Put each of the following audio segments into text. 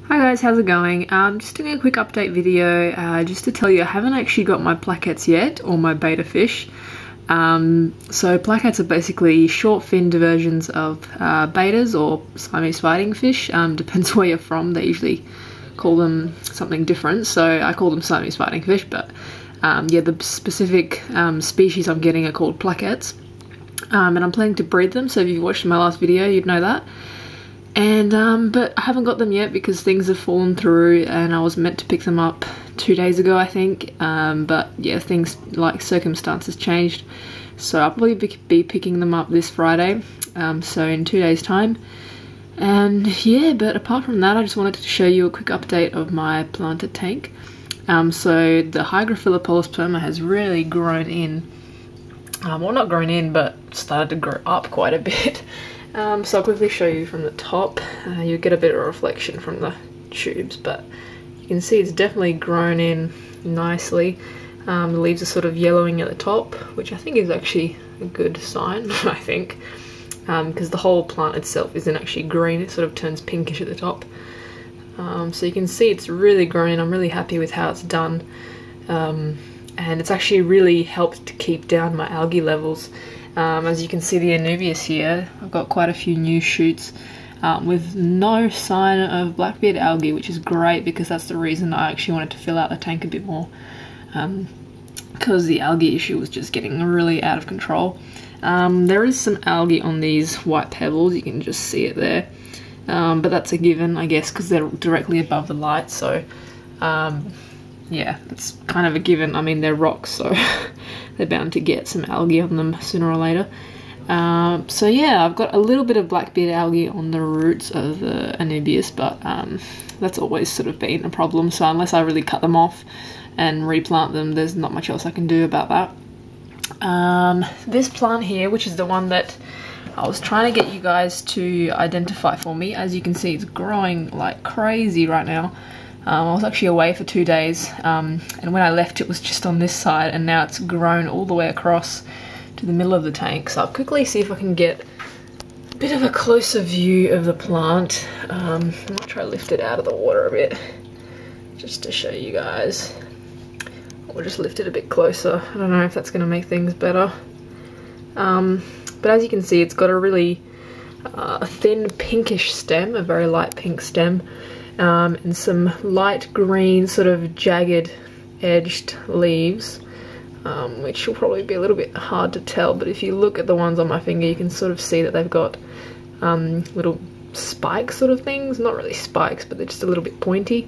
Hi guys, how's it going? Just doing a quick update video just to tell you I haven't actually got my plackats yet, or my beta fish. So plackats are basically short-finned versions of betas or Siamese fighting fish. Depends where you're from, they usually call them something different, so I call them Siamese fighting fish, but yeah, the specific species I'm getting are called plackats. And I'm planning to breed them, so if you've watched my last video you'd know that. And but I haven't got them yet because things have fallen through and I was meant to pick them up 2 days ago, I think, but yeah, things like circumstances changed, so I'll probably be picking them up this Friday, so in 2 days time. And yeah, but apart from that, I just wanted to show you a quick update of my planted tank. So the Hygrophila polysperma has really grown in, well, not grown in, but started to grow up quite a bit. So I'll quickly show you from the top. You'll get a bit of reflection from the tubes, but you can see it's definitely grown in nicely. The leaves are sort of yellowing at the top, which I think is actually a good sign, I think, because the whole plant itself isn't actually green, it sort of turns pinkish at the top. So you can see it's really grown in. I'm really happy with how it's done, and it's actually really helped to keep down my algae levels. As you can see, the Anubias here, I've got quite a few new shoots with no sign of blackbeard algae, which is great because that's the reason I actually wanted to fill out the tank a bit more, because the algae issue was just getting really out of control. There is some algae on these white pebbles, you can just see it there, but that's a given, I guess, because they're directly above the light, so yeah, it's kind of a given. I mean, they're rocks, so they're bound to get some algae on them sooner or later. So yeah, I've got a little bit of blackbeard algae on the roots of the Anubias, but that's always sort of been a problem, so unless I really cut them off and replant them, there's not much else I can do about that. This plant here, which is the one that I was trying to get you guys to identify for me, as you can see, it's growing like crazy right now. I was actually away for 2 days, and when I left it was just on this side, and now it's grown all the way across to the middle of the tank. So I'll quickly see if I can get a bit of a closer view of the plant. I might try to lift it out of the water a bit, just to show you guys. Or just lift it a bit closer. I don't know if that's going to make things better. But as you can see, it's got a really thin pinkish stem, a very light pink stem. And some light green sort of jagged edged leaves, which will probably be a little bit hard to tell, but if you look at the ones on my finger you can sort of see that they've got little spike sort of things, not really spikes, but they're just a little bit pointy.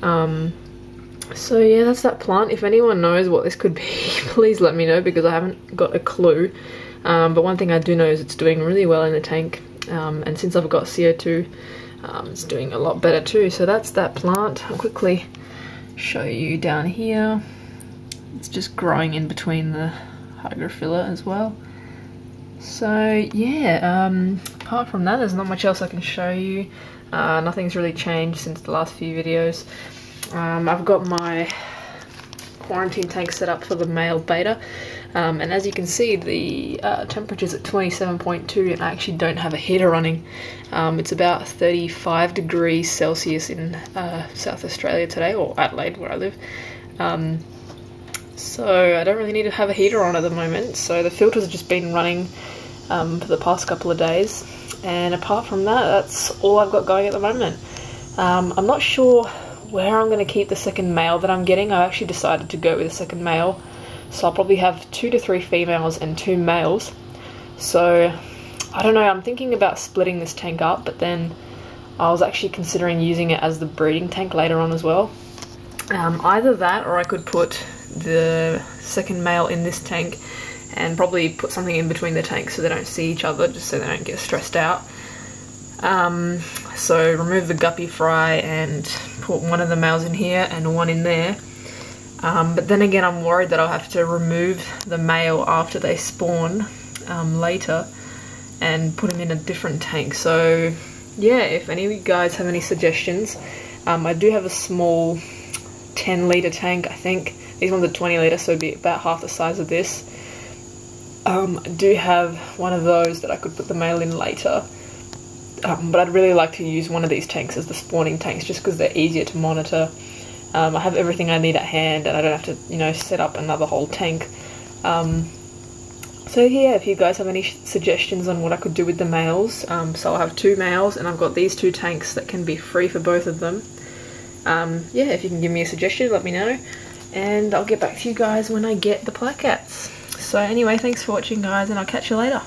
So yeah, that's that plant. If anyone knows what this could be, please let me know, because I haven't got a clue. But one thing I do know is it's doing really well in the tank, and since I've got CO2, it's doing a lot better too. So that's that plant. I'll quickly show you down here. It's just growing in between the Hygrophila as well. So yeah, apart from that, there's not much else I can show you. Nothing's really changed since the last few videos. I've got my quarantine tank set up for the male beta, and as you can see, the temperature's at 27.2 and I actually don't have a heater running. It's about 35 degrees Celsius in South Australia today, or Adelaide where I live, so I don't really need to have a heater on at the moment. So the filters have just been running for the past couple of days, and apart from that, that's all I've got going at the moment. I'm not sure where I'm going to keep the second male that I'm getting. I've actually decided to go with a second male, so I'll probably have 2 to 3 females and 2 males. So I don't know, I'm thinking about splitting this tank up, but then I was actually considering using it as the breeding tank later on as well. Either that, or I could put the second male in this tank and probably put something in between the tanks so they don't see each other, just so they don't get stressed out. So remove the guppy fry and put one of the males in here and one in there. But then again, I'm worried that I'll have to remove the male after they spawn later and put him in a different tank. So yeah, if any of you guys have any suggestions, I do have a small 10-litre tank, I think. These ones are 20-litre, so it'd be about half the size of this. I do have one of those that I could put the male in later. but I'd really like to use one of these tanks as the spawning tanks just because they're easier to monitor. I have everything I need at hand and I don't have to, you know, set up another whole tank. So yeah, if you guys have any suggestions on what I could do with the males, so I'll have 2 males and I've got these 2 tanks that can be free for both of them. Yeah, if you can give me a suggestion, let me know, and I'll get back to you guys when I get the PLAKATS. So anyway, thanks for watching guys, and I'll catch you later.